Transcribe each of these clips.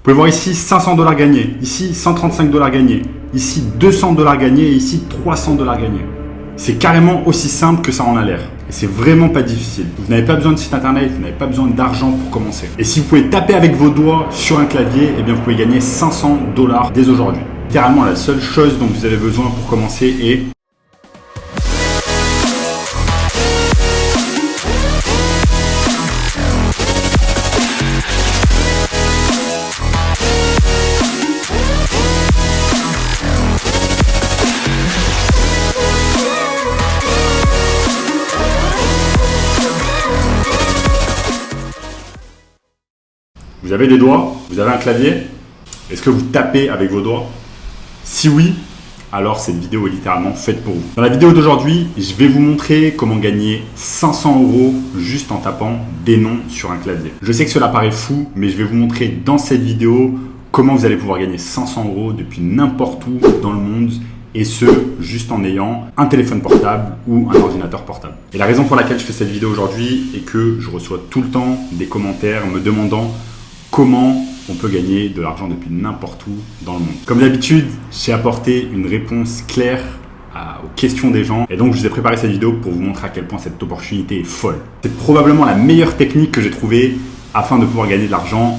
pouvez voir ici 500 $ gagnés, ici 135 $ gagnés, ici 200 $ gagnés et ici 300 $ gagnés. C'est carrément aussi simple que ça en a l'air. Et c'est vraiment pas difficile. Vous n'avez pas besoin de site internet, vous n'avez pas besoin d'argent pour commencer. Et si vous pouvez taper avec vos doigts sur un clavier, eh bien vous pouvez gagner 500 $ dès aujourd'hui. Littéralement, la seule chose dont vous avez besoin pour commencer est vous avez des doigts, vous avez un clavier. Est-ce que vous tapez avec vos doigts? Si oui, alors cette vidéo est littéralement faite pour vous. Dans la vidéo d'aujourd'hui, je vais vous montrer comment gagner 500 € juste en tapant des noms sur un clavier. Je sais que cela paraît fou, mais je vais vous montrer dans cette vidéo comment vous allez pouvoir gagner 500 € depuis n'importe où dans le monde, et ce, juste en ayant un téléphone portable ou un ordinateur portable. Et la raison pour laquelle je fais cette vidéo aujourd'hui est que je reçois tout le temps des commentaires me demandant comment on peut gagner de l'argent depuis n'importe où dans le monde. Comme d'habitude, j'ai apporté une réponse claire aux questions des gens. Et donc, je vous ai préparé cette vidéo pour vous montrer à quel point cette opportunité est folle. C'est probablement la meilleure technique que j'ai trouvée afin de pouvoir gagner de l'argent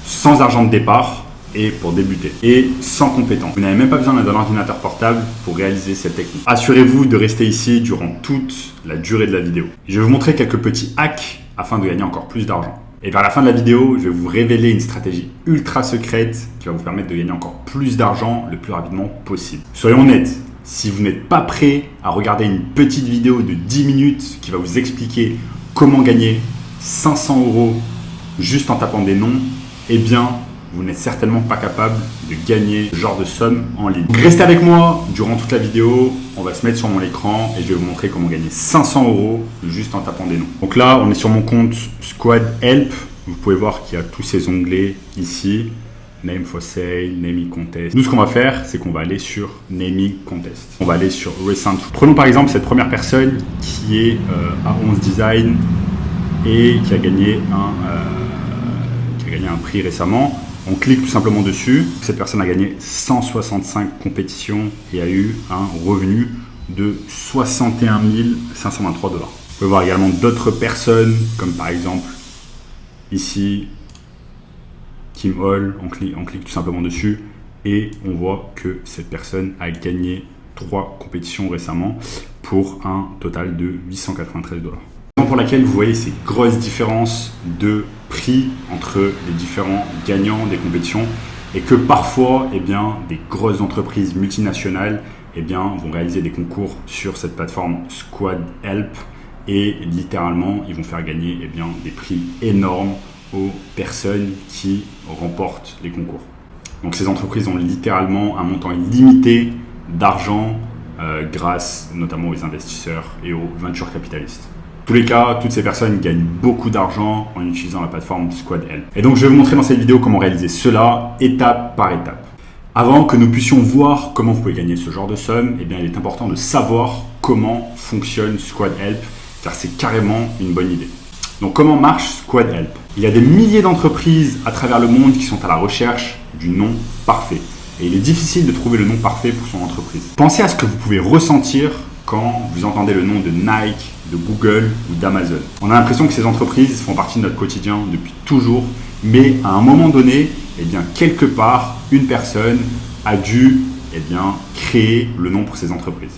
sans argent de départ et pour débuter. Et sans compétence. Vous n'avez même pas besoin d'un ordinateur portable pour réaliser cette technique. Assurez-vous de rester ici durant toute la durée de la vidéo. Je vais vous montrer quelques petits hacks afin de gagner encore plus d'argent. Et vers la fin de la vidéo, je vais vous révéler une stratégie ultra secrète qui va vous permettre de gagner encore plus d'argent le plus rapidement possible. Soyons honnêtes, si vous n'êtes pas prêt à regarder une petite vidéo de 10 minutes qui va vous expliquer comment gagner 500 € juste en tapant des noms, eh bien, vous n'êtes certainement pas capable de gagner ce genre de somme en ligne. Donc restez avec moi durant toute la vidéo, on va se mettre sur mon écran et je vais vous montrer comment gagner 500 € juste en tapant des noms. Donc là, on est sur mon compte Squad Help. Vous pouvez voir qu'il y a tous ces onglets ici. Name for sale, Naming Contest. Nous, ce qu'on va faire, c'est qu'on va aller sur Naming Contest. On va aller sur Recent. Prenons par exemple cette première personne qui est à 11 Design et qui a gagné un prix récemment. On clique tout simplement dessus. Cette personne a gagné 165 compétitions et a eu un revenu de 61 523 $. Vous pouvez voir également d'autres personnes, comme par exemple ici, Kim Hall. On clique tout simplement dessus et on voit que cette personne a gagné 3 compétitions récemment pour un total de 893 $. Pour laquelle vous voyez ces grosses différences de prix entre les différents gagnants des compétitions et que parfois eh bien, des grosses entreprises multinationales eh bien, vont réaliser des concours sur cette plateforme Squad Help et littéralement ils vont faire gagner eh bien, des prix énormes aux personnes qui remportent les concours. Donc ces entreprises ont littéralement un montant illimité d'argent grâce notamment aux investisseurs et aux venture capitalistes. En tous les cas, toutes ces personnes gagnent beaucoup d'argent en utilisant la plateforme Squad Help. Et donc, je vais vous montrer dans cette vidéo comment réaliser cela étape par étape. Avant que nous puissions voir comment vous pouvez gagner ce genre de somme, eh bien, il est important de savoir comment fonctionne Squad Help, car c'est carrément une bonne idée. Donc, comment marche Squad Help? Il y a des milliers d'entreprises à travers le monde qui sont à la recherche du nom parfait. Et il est difficile de trouver le nom parfait pour son entreprise. Pensez à ce que vous pouvez ressentir quand vous entendez le nom de Nike, de Google ou d'Amazon. On a l'impression que ces entreprises font partie de notre quotidien depuis toujours, mais à un moment donné, eh bien, quelque part, une personne a dû eh bien, créer le nom pour ces entreprises.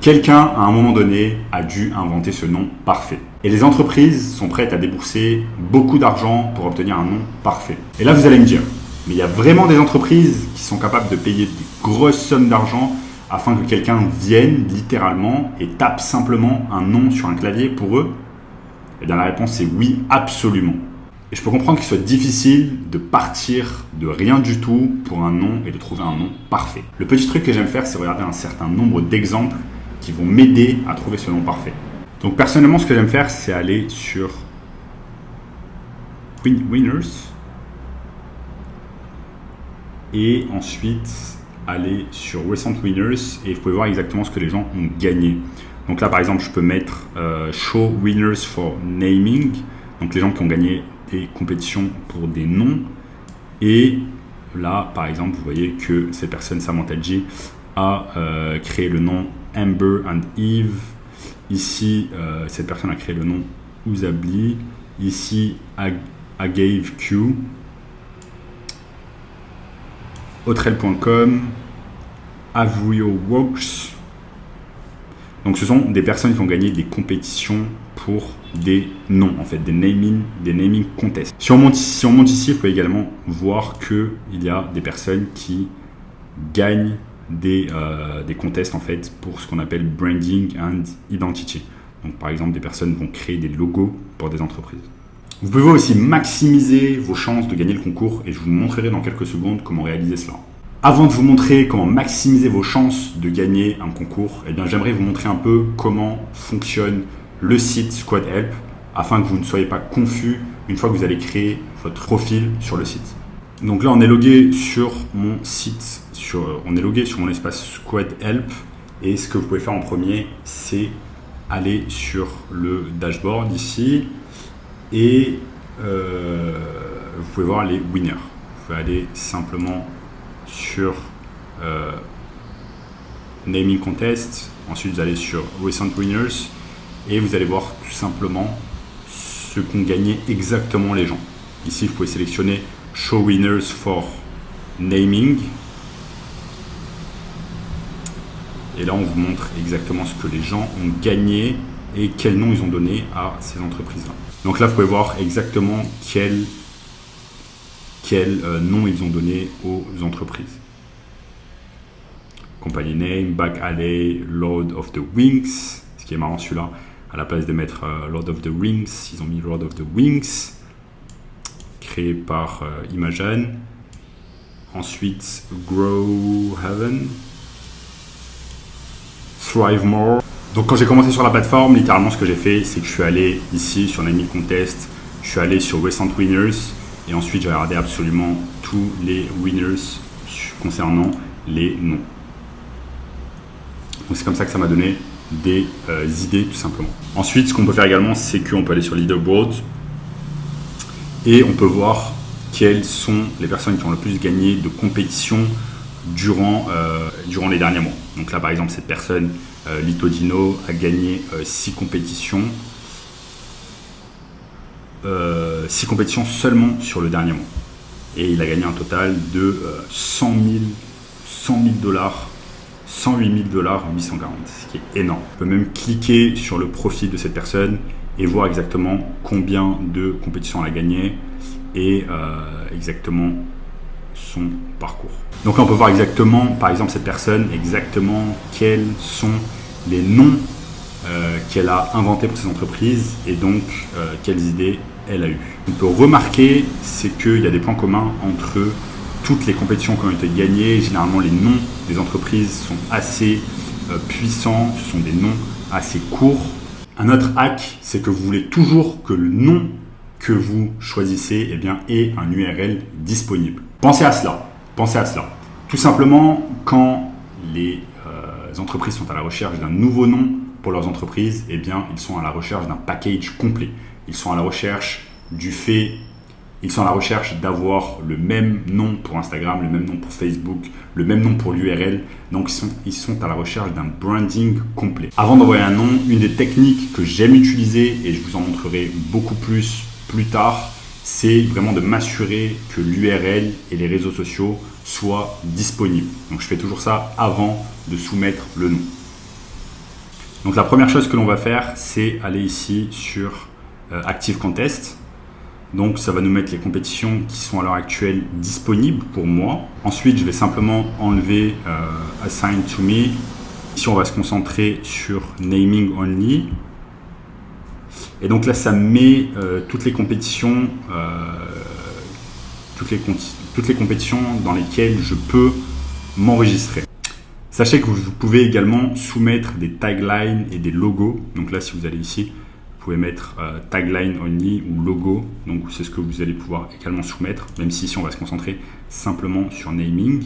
Quelqu'un, à un moment donné, a dû inventer ce nom parfait. Et les entreprises sont prêtes à débourser beaucoup d'argent pour obtenir un nom parfait. Et là, vous allez me dire, mais il y a vraiment des entreprises qui sont capables de payer des grosses sommes d'argent afin que quelqu'un vienne littéralement et tape simplement un nom sur un clavier pour eux? Eh bien la réponse est oui, absolument. Et je peux comprendre qu'il soit difficile de partir de rien du tout pour un nom et de trouver un nom parfait. Le petit truc que j'aime faire, c'est regarder un certain nombre d'exemples qui vont m'aider à trouver ce nom parfait. Donc personnellement, ce que j'aime faire, c'est aller sur Winners et ensuite aller sur Recent Winners et vous pouvez voir exactement ce que les gens ont gagné. Donc là par exemple je peux mettre Show Winners for Naming, donc les gens qui ont gagné des compétitions pour des noms, et là, par exemple, vous voyez que cette personne, Samantha G, a créé le nom Amber and Eve. Ici, cette personne a créé le nom Ouzabli. Ici, Agave Q. Hotrel.com. Avrio Works. Donc ce sont des personnes qui ont gagné des compétitions pour des noms, en fait, des naming contests. Si on monte ici, vous pouvez également voir qu'il y a des personnes qui gagnent des contests en fait, pour ce qu'on appelle branding and identity. Donc par exemple, des personnes vont créer des logos pour des entreprises. Vous pouvez aussi maximiser vos chances de gagner le concours et je vous montrerai dans quelques secondes comment réaliser cela. Avant de vous montrer comment maximiser vos chances de gagner un concours, eh bien, j'aimerais vous montrer un peu comment fonctionne le site Squad Help afin que vous ne soyez pas confus une fois que vous allez créer votre profil sur le site. Donc là, on est logué sur mon site, on est logué sur mon espace Squad Help et ce que vous pouvez faire en premier, c'est aller sur le dashboard ici et vous pouvez voir les winners. Vous pouvez aller simplement sur Naming Contest, ensuite vous allez sur Recent Winners et vous allez voir tout simplement ce qu'ont gagné exactement les gens. Ici vous pouvez sélectionner Show Winners for Naming et là on vous montre exactement ce que les gens ont gagné et quel nom ils ont donné à ces entreprises-là. Donc là vous pouvez voir exactement quel nom ils ont donné aux entreprises. Company name, Back Alley, Lord of the Wings. Ce qui est marrant celui-là, à la place de mettre Lord of the Rings, ils ont mis Lord of the Wings, créé par Imagen. Ensuite, Grow Haven, Thrive More. Donc quand j'ai commencé sur la plateforme, littéralement ce que j'ai fait, c'est que je suis allé ici sur Naming Contest, je suis allé sur Recent Winners, et ensuite, j'ai regardé absolument tous les winners concernant les noms. Donc, c'est comme ça que ça m'a donné des idées, tout simplement. Ensuite, ce qu'on peut faire également, c'est qu'on peut aller sur Leaderboard et on peut voir quelles sont les personnes qui ont le plus gagné de compétitions durant les derniers mois. Donc là, par exemple, cette personne, Litodino, a gagné 6 compétitions. 6 compétitions seulement sur le dernier mois. Et il a gagné un total de 100 000 dollars, 108 000 $ 840, ce qui est énorme. On peut même cliquer sur le profil de cette personne et voir exactement combien de compétitions elle a gagné et exactement son parcours. Donc là, on peut voir exactement, par exemple, cette personne, exactement quels sont les noms qu'elle a inventés pour ses entreprises et donc quelles idées elle a eu. On peut remarquer, c'est qu'il y a des points communs entre toutes les compétitions qui ont été gagnées. Généralement, les noms des entreprises sont assez puissants, ce sont des noms assez courts. Un autre hack, c'est que vous voulez toujours que le nom que vous choisissez ait un URL disponible. Pensez à cela. Tout simplement, quand les entreprises sont à la recherche d'un nouveau nom pour leurs entreprises, ils sont à la recherche d'un package complet. Ils sont à la recherche d'avoir le même nom pour Instagram, le même nom pour Facebook, le même nom pour l'URL. Donc, ils sont à la recherche d'un branding complet. Avant d'envoyer un nom, une des techniques que j'aime utiliser, et je vous en montrerai beaucoup plus tard, c'est vraiment de m'assurer que l'URL et les réseaux sociaux soient disponibles. Donc, je fais toujours ça avant de soumettre le nom. Donc, la première chose que l'on va faire, c'est aller ici sur Active Contest. Donc ça va nous mettre les compétitions qui sont à l'heure actuelle disponibles pour moi. Ensuite, je vais simplement enlever Assign to Me. Ici, on va se concentrer sur Naming Only. Et donc là, ça met toutes les compétitions dans lesquelles je peux m'enregistrer. Sachez que vous pouvez également soumettre des taglines et des logos. Donc là, si vous allez ici, vous pouvez mettre tagline only ou logo, donc c'est ce que vous allez pouvoir également soumettre, même si ici on va se concentrer simplement sur naming.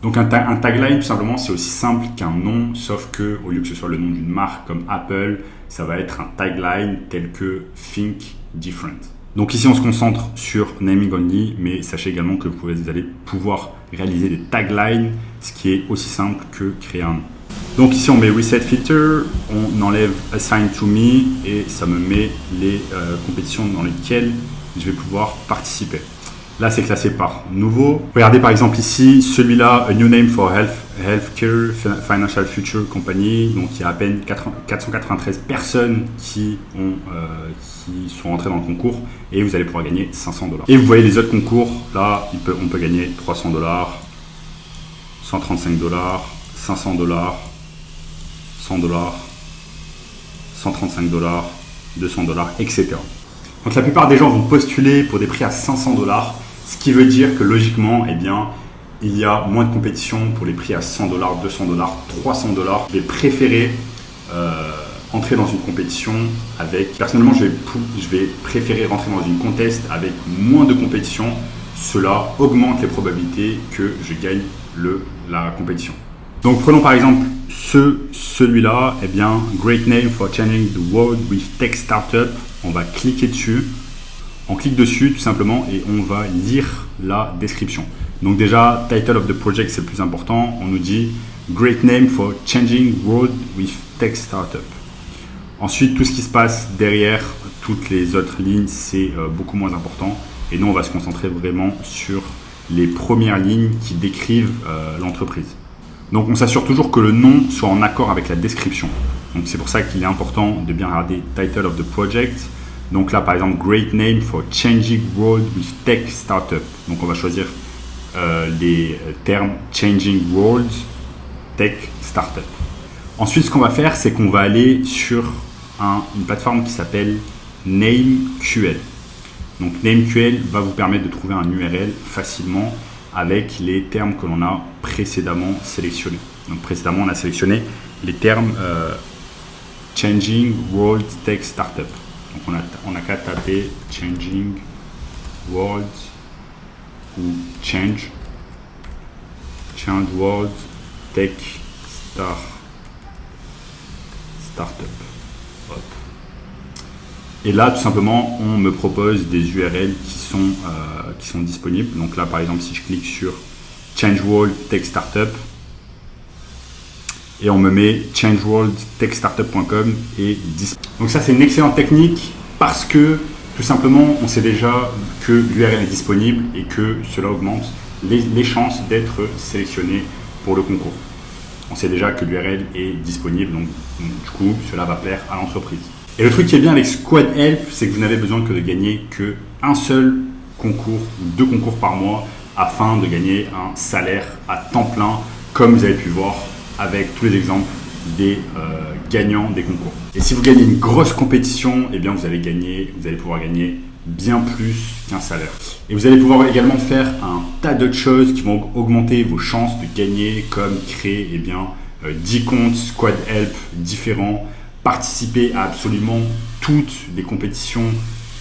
Donc un tagline, tout simplement, c'est aussi simple qu'un nom, sauf que au lieu que ce soit le nom d'une marque comme Apple, ça va être un tagline tel que Think Different. Donc ici, on se concentre sur naming only, mais sachez également que vous allez pouvoir réaliser des taglines, ce qui est aussi simple que créer un nom. Donc ici, on met Reset Filter, on enlève Assign to Me et ça me met les compétitions dans lesquelles je vais pouvoir participer. Là, c'est classé par nouveau. Regardez par exemple ici, celui-là, A New Name for Healthcare Financial Future Company. Donc, il y a à peine 493 personnes qui sont entrées dans le concours et vous allez pouvoir gagner 500 $. Et vous voyez les autres concours, là, on peut gagner 300 $, 135 $, 500 $, 100 $, 135 $, 200 $, etc. Donc la plupart des gens vont postuler pour des prix à 500 $, ce qui veut dire que logiquement, eh bien, il y a moins de compétition pour les prix à 100 $, 200 $, 300 $. Je vais préférer entrer dans une compétition avec... Personnellement, je vais préférer rentrer dans une contest avec moins de compétition. Cela augmente les probabilités que je gagne la compétition. Donc prenons par exemple celui-là, eh bien, Great Name for Changing the World with Tech Startup. On va cliquer dessus. On clique dessus tout simplement et on va lire la description. Donc déjà, title of the project, c'est le plus important. On nous dit Great Name for Changing World with Tech Startup. Ensuite, tout ce qui se passe derrière, toutes les autres lignes, c'est beaucoup moins important. Et nous, on va se concentrer vraiment sur les premières lignes qui décrivent l'entreprise. Donc on s'assure toujours que le nom soit en accord avec la description. Donc c'est pour ça qu'il est important de bien regarder Title of the Project. Donc là par exemple, Great Name for Changing World with Tech Startup. Donc on va choisir les termes Changing World, Tech Startup. Ensuite ce qu'on va faire, c'est qu'on va aller sur une plateforme qui s'appelle NameQL. Donc NameQL va vous permettre de trouver un URL facilement avec les termes que l'on a précédemment sélectionnés. Donc précédemment, on a sélectionné les termes Changing World Tech Startup. Donc on a qu'à taper Changing World ou Change World Tech Startup. Hop. Et là, tout simplement, on me propose des URL qui sont disponibles. Donc là, par exemple, si je clique sur Change World Tech Startup, et on me met changeworldtechstartup.com et disponible. Donc ça, c'est une excellente technique parce que tout simplement, on sait déjà que l'URL est disponible et que cela augmente les chances d'être sélectionné pour le concours. On sait déjà que l'URL est disponible, donc du coup, cela va plaire à l'entreprise. Et le truc qui est bien avec Squad Help, c'est que vous n'avez besoin que de gagner qu'un seul concours ou 2 concours par mois afin de gagner un salaire à temps plein, comme vous avez pu voir avec tous les exemples des gagnants des concours. Et si vous gagnez une grosse compétition, eh bien vous allez pouvoir gagner bien plus qu'un salaire. Et vous allez pouvoir également faire un tas d'autres choses qui vont augmenter vos chances de gagner, comme créer 10 comptes Squad Help différents, participer à absolument toutes les compétitions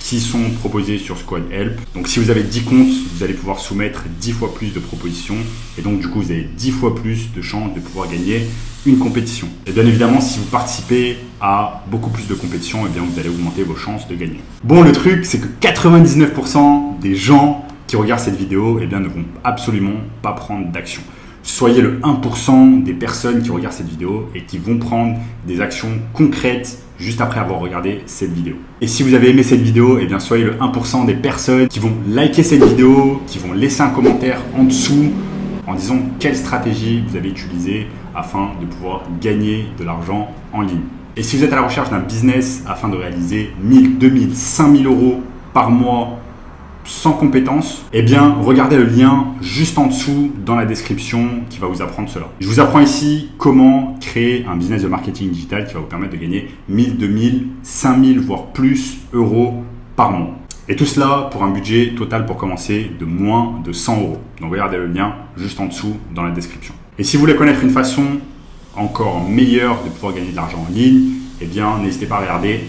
qui sont proposées sur Squad Help. Donc si vous avez 10 comptes, vous allez pouvoir soumettre 10 fois plus de propositions et donc du coup vous avez 10 fois plus de chances de pouvoir gagner une compétition. Et bien évidemment, si vous participez à beaucoup plus de compétitions, eh bien vous allez augmenter vos chances de gagner. Bon, le truc, c'est que 99% des gens qui regardent cette vidéo ne vont absolument pas prendre d'action. Soyez le 1% des personnes qui regardent cette vidéo et qui vont prendre des actions concrètes juste après avoir regardé cette vidéo. Et si vous avez aimé cette vidéo, eh bien soyez le 1% des personnes qui vont liker cette vidéo, qui vont laisser un commentaire en dessous en disant quelle stratégie vous avez utilisée afin de pouvoir gagner de l'argent en ligne. Et si vous êtes à la recherche d'un business afin de réaliser 1000, 2000, 5000 euros par mois sans compétences, eh bien regardez le lien juste en dessous dans la description qui va vous apprendre cela. Je vous apprends ici comment créer un business de marketing digital qui va vous permettre de gagner 1000, 2000, 5000 voire plus euros par mois. Et tout cela pour un budget total pour commencer de moins de 100 euros. Donc regardez le lien juste en dessous dans la description. Et si vous voulez connaître une façon encore meilleure de pouvoir gagner de l'argent en ligne, eh bien n'hésitez pas à regarder